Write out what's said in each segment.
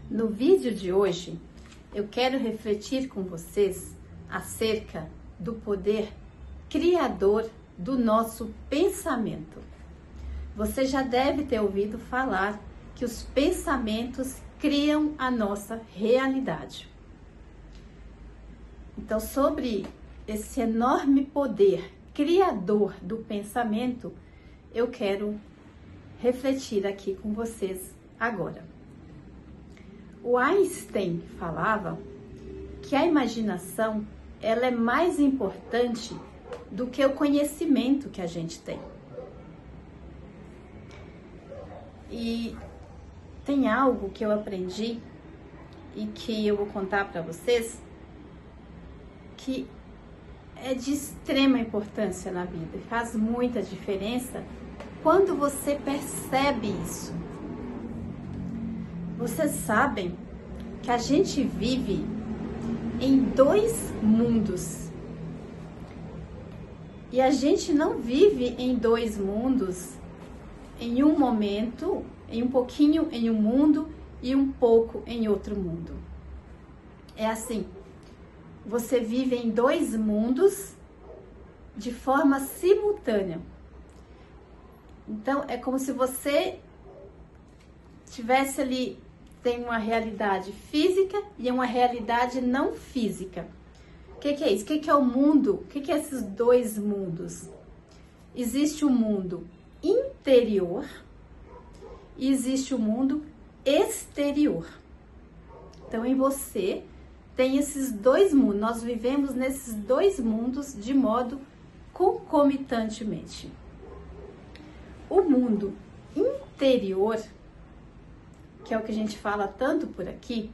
No vídeo de hoje, eu quero refletir com vocês acerca do poder criador do nosso pensamento. Você já deve ter ouvido falar que os pensamentos criam a nossa realidade. Então, sobre esse enorme poder criador do pensamento, eu quero refletir aqui com vocês agora. O Einstein falava que a imaginação ela é mais importante do que o conhecimento que a gente tem. E tem algo que eu aprendi e que eu vou contar para vocês que é de extrema importância na vida e faz muita diferença quando você percebe isso. Vocês sabem que a gente vive em dois mundos. E a gente não vive em dois mundos em um momento, em um pouquinho em um mundo e um pouco em outro mundo. É assim, você vive em dois mundos de forma simultânea. Então, é como se você tivesse ali, tem uma realidade física e uma realidade não física. O que é isso? O que é o mundo? O que é esses dois mundos? Existe o mundo interior e existe o mundo exterior. Então, em você tem esses dois mundos. Nós vivemos nesses dois mundos de modo concomitantemente. O mundo interior, que é o que a gente fala tanto por aqui,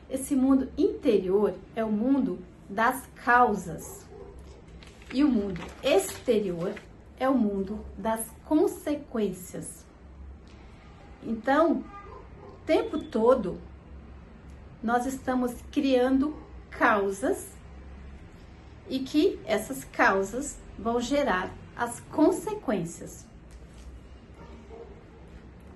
esse mundo interior é o mundo das causas. E o mundo exterior é o mundo das consequências. Então, o tempo todo, nós estamos criando causas e que essas causas vão gerar as consequências.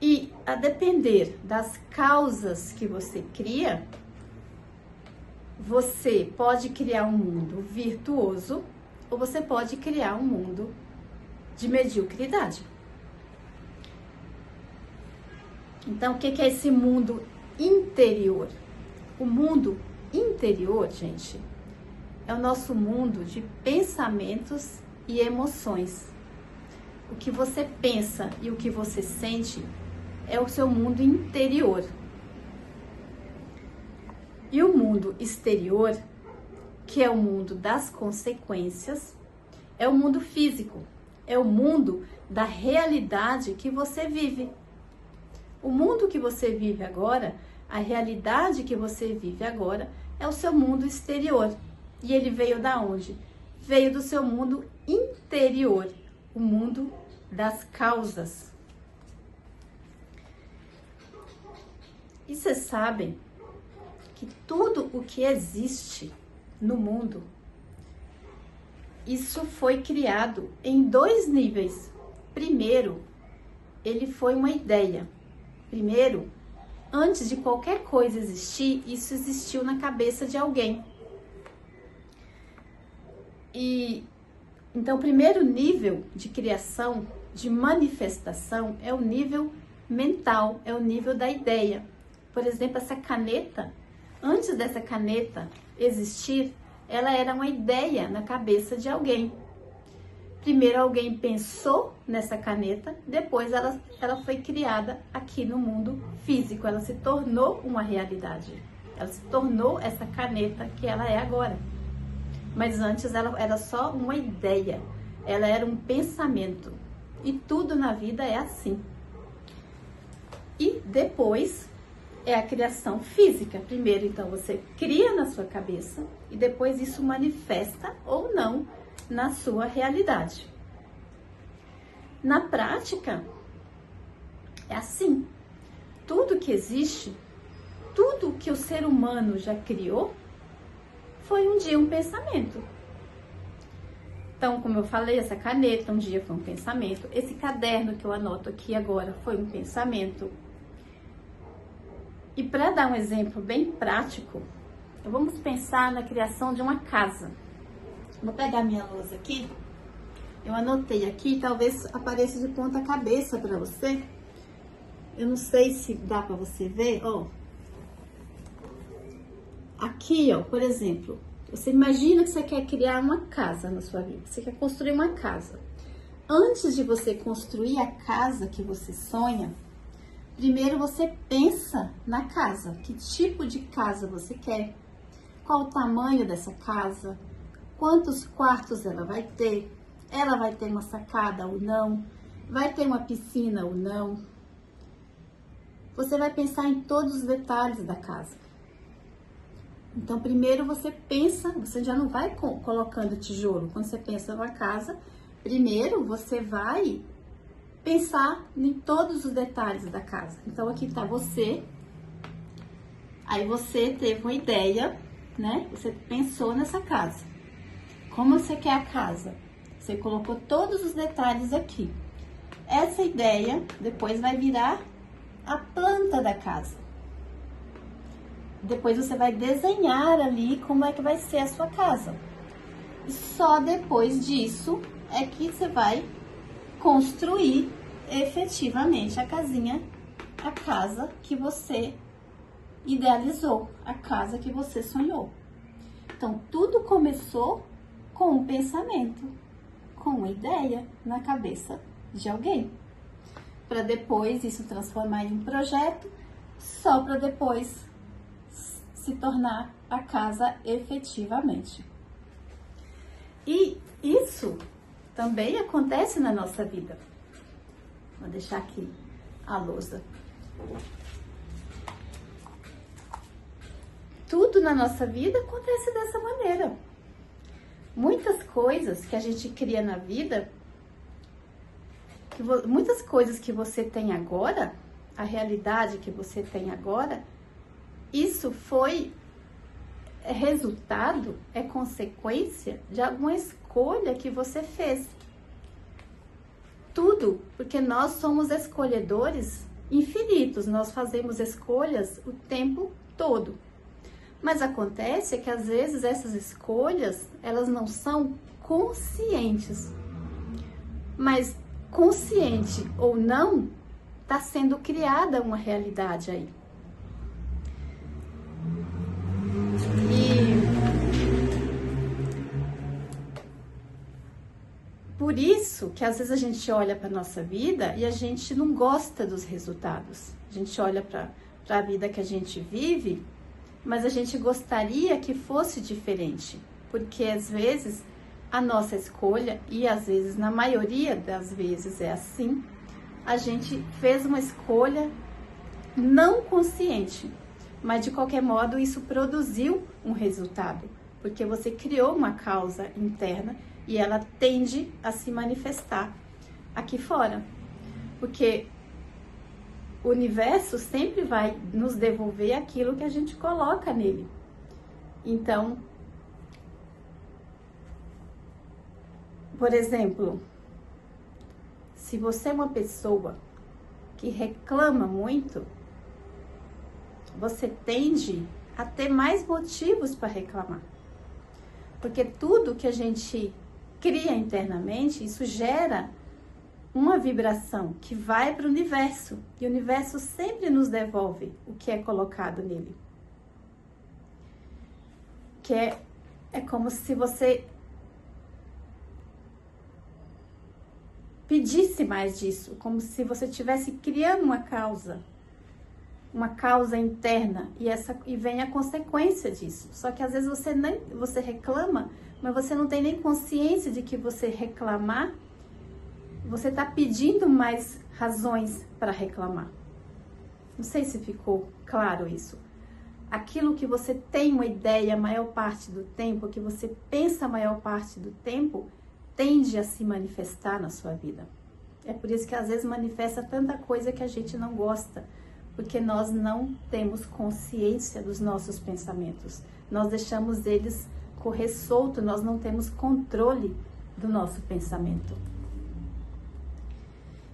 E a depender das causas que você cria, você pode criar um mundo virtuoso ou você pode criar um mundo de mediocridade. Então, o que é esse mundo interior? O mundo interior, gente, é o nosso mundo de pensamentos e emoções. O que você pensa e o que você sente é o seu mundo interior. E o mundo exterior, que é o mundo das consequências, é o mundo físico, é o mundo da realidade que você vive. O mundo que você vive agora, a realidade que você vive agora, é o seu mundo exterior. E ele veio da onde? Veio do seu mundo interior, o mundo das causas. E vocês sabem que tudo o que existe no mundo, isso foi criado em dois níveis. Primeiro, ele foi uma ideia. Primeiro, antes de qualquer coisa existir, isso existiu na cabeça de alguém. E então, o primeiro nível de criação, de manifestação, é o nível mental, é o nível da ideia. Por exemplo, essa caneta, antes dessa caneta existir, ela era uma ideia na cabeça de alguém. Primeiro alguém pensou nessa caneta, depois ela foi criada aqui no mundo físico, ela se tornou uma realidade. Ela se tornou essa caneta que ela é agora. Mas antes ela era só uma ideia, ela era um pensamento. E tudo na vida é assim. E depois é a criação física. Primeiro, então, você cria na sua cabeça e depois isso manifesta ou não na sua realidade. Na prática, é assim. Tudo que existe, tudo que o ser humano já criou, foi um dia um pensamento. Então, como eu falei, essa caneta um dia foi um pensamento. Esse caderno que eu anoto aqui agora foi um pensamento. E para dar um exemplo bem prático, vamos pensar na criação de uma casa. Vou pegar minha lousa aqui. Eu anotei aqui, talvez apareça de ponta cabeça para você. Eu não sei se dá para você ver, ó. Aqui, ó, por exemplo, você imagina que você quer criar uma casa na sua vida. Você quer construir uma casa. Antes de você construir a casa que você sonha, primeiro você pensa na casa. Que tipo de casa você quer? Qual o tamanho dessa casa? Quantos quartos ela vai ter? Ela vai ter uma sacada ou não? Vai ter uma piscina ou não? Você vai pensar em todos os detalhes da casa. Então, primeiro você pensa, você já não vai colocando tijolo. Quando você pensa numa casa, primeiro você vai pensar em todos os detalhes da casa. Então, aqui tá você. Aí você teve uma ideia, né? Você pensou nessa casa. Como você quer a casa? Você colocou todos os detalhes aqui. Essa ideia depois vai virar a planta da casa. Depois você vai desenhar ali como é que vai ser a sua casa. E só depois disso é que você vai construir efetivamente a casinha, a casa que você idealizou, a casa que você sonhou. Então, tudo começou com um pensamento, com uma ideia na cabeça de alguém. Para depois isso transformar em um projeto, só para depois se tornar a casa efetivamente. E isso também acontece na nossa vida. Vou deixar aqui a lousa. Tudo na nossa vida acontece dessa maneira. Muitas coisas que a gente cria na vida, muitas coisas que você tem agora, a realidade que você tem agora, isso foi resultado, é consequência de alguma escolha que você fez. Tudo, porque nós somos escolhedores infinitos, nós fazemos escolhas o tempo todo. Mas acontece que às vezes essas escolhas, elas não são conscientes. Mas consciente ou não, está sendo criada uma realidade aí. E por isso que às vezes a gente olha para a nossa vida e a gente não gosta dos resultados. A gente olha para a vida que a gente vive, mas a gente gostaria que fosse diferente, porque às vezes a nossa escolha, e às vezes, na maioria das vezes é assim, a gente fez uma escolha não consciente, mas de qualquer modo isso produziu um resultado, porque você criou uma causa interna e ela tende a se manifestar aqui fora, porque o universo sempre vai nos devolver aquilo que a gente coloca nele. Então, por exemplo, se você é uma pessoa que reclama muito, você tende a ter mais motivos para reclamar. Porque tudo que a gente cria internamente, isso gera uma vibração que vai para o universo. E o universo sempre nos devolve o que é colocado nele. Que é como se você pedisse mais disso, como se você estivesse criando uma causa interna, e vem a consequência disso. Só que às vezes você reclama, mas você não tem nem consciência de que você reclamar, você está pedindo mais razões para reclamar. Não sei se ficou claro isso. Aquilo que você tem uma ideia a maior parte do tempo, que você pensa a maior parte do tempo, tende a se manifestar na sua vida. É por isso que às vezes manifesta tanta coisa que a gente não gosta, porque nós não temos consciência dos nossos pensamentos. Nós deixamos eles correr solto, nós não temos controle do nosso pensamento.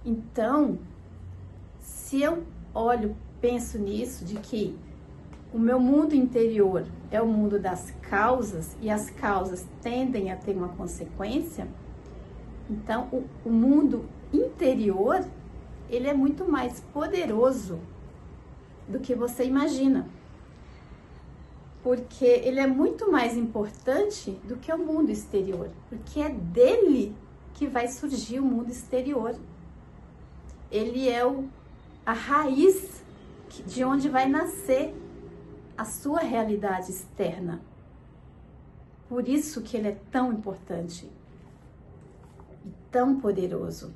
Então, se eu olho penso nisso, de que o meu mundo interior é o mundo das causas e as causas tendem a ter uma consequência, então o mundo interior, ele é muito mais poderoso do que você imagina. Porque ele é muito mais importante do que o mundo exterior, porque é dele que vai surgir o mundo exterior. Ele é a raiz de onde vai nascer a sua realidade externa. Por isso que ele é tão importante e tão poderoso.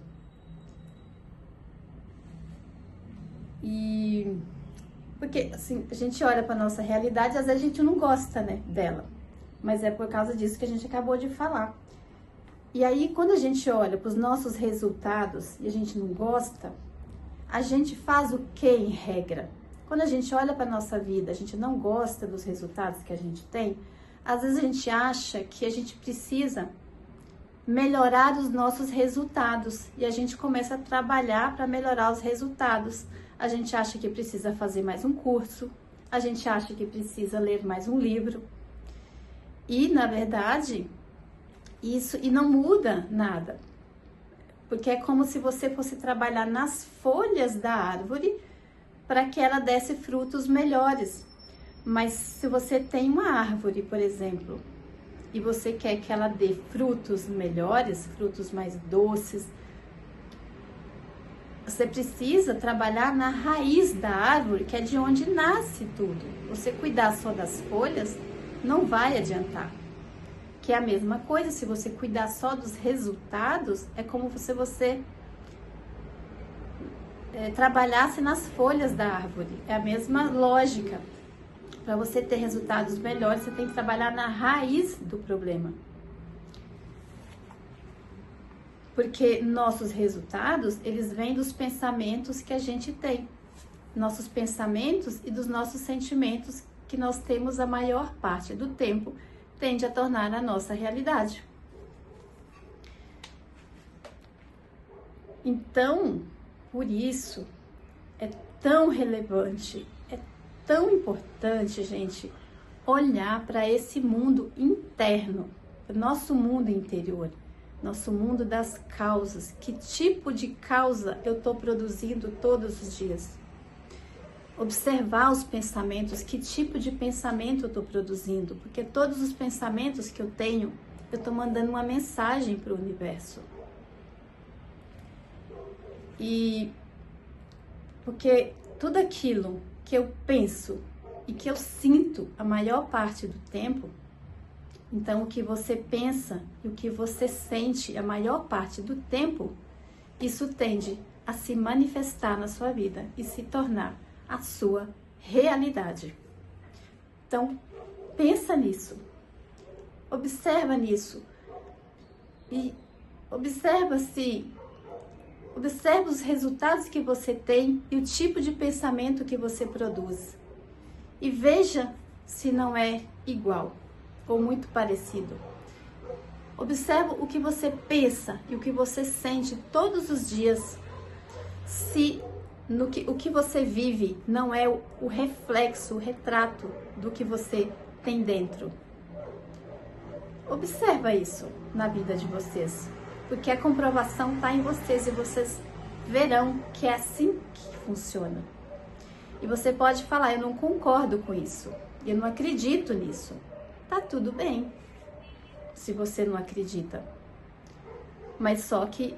Porque assim, a gente olha para nossa realidade, às vezes a gente não gosta, né, dela. Mas é por causa disso que a gente acabou de falar. E aí, quando a gente olha para os nossos resultados e a gente não gosta, a gente faz o que em regra? Quando a gente olha para nossa vida, a gente não gosta dos resultados que a gente tem, às vezes a gente acha que a gente precisa melhorar os nossos resultados e a gente começa a trabalhar para melhorar os resultados. A gente acha que precisa fazer mais um curso, a gente acha que precisa ler mais um livro. E, na verdade, isso não muda nada. Porque é como se você fosse trabalhar nas folhas da árvore para que ela desse frutos melhores. Mas se você tem uma árvore, por exemplo, e você quer que ela dê frutos melhores, frutos mais doces, você precisa trabalhar na raiz da árvore, que é de onde nasce tudo. Você cuidar só das folhas não vai adiantar. Que é a mesma coisa, se você cuidar só dos resultados, é como se você trabalhasse nas folhas da árvore. É a mesma lógica. Para você ter resultados melhores, você tem que trabalhar na raiz do problema. Porque nossos resultados, eles vêm dos pensamentos que a gente tem. Nossos pensamentos e dos nossos sentimentos que nós temos a maior parte do tempo, tende a tornar a nossa realidade. Então, por isso, é tão relevante, é tão importante, gente, olhar para esse mundo interno, nosso mundo interior. Nosso mundo das causas. Que tipo de causa eu estou produzindo todos os dias? Observar os pensamentos, que tipo de pensamento eu estou produzindo, porque todos os pensamentos que eu tenho, eu estou mandando uma mensagem para o universo. E porque tudo aquilo que eu penso e que eu sinto a maior parte do tempo, então, o que você pensa e o que você sente a maior parte do tempo, isso tende a se manifestar na sua vida e se tornar a sua realidade. Então, pensa nisso, observa nisso e observa os resultados que você tem e o tipo de pensamento que você produz. E veja se não é igual ou muito parecido. Observa o que você pensa e o que você sente todos os dias. Se o que você vive não é o reflexo, o retrato do que você tem dentro. Observa isso na vida de vocês, porque a comprovação está em vocês e vocês verão que é assim que funciona. E você pode falar, eu não concordo com isso, eu não acredito nisso. Tá tudo bem, se você não acredita. Mas só que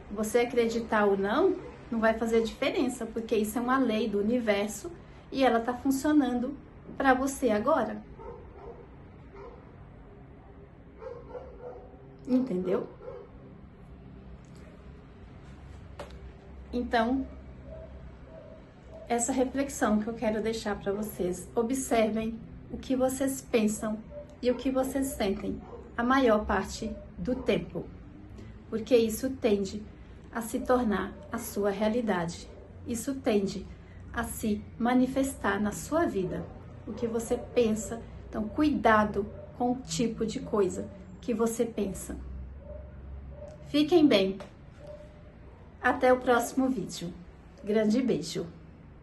você acreditar ou não, não vai fazer diferença, porque isso é uma lei do universo e ela tá funcionando para você agora. Entendeu? Então, essa reflexão que eu quero deixar para vocês. Observem o que vocês pensam e o que vocês sentem a maior parte do tempo, porque isso tende a se tornar a sua realidade. Isso tende a se manifestar na sua vida. O que você pensa, então cuidado com o tipo de coisa que você pensa. Fiquem bem. Até o próximo vídeo. Grande beijo.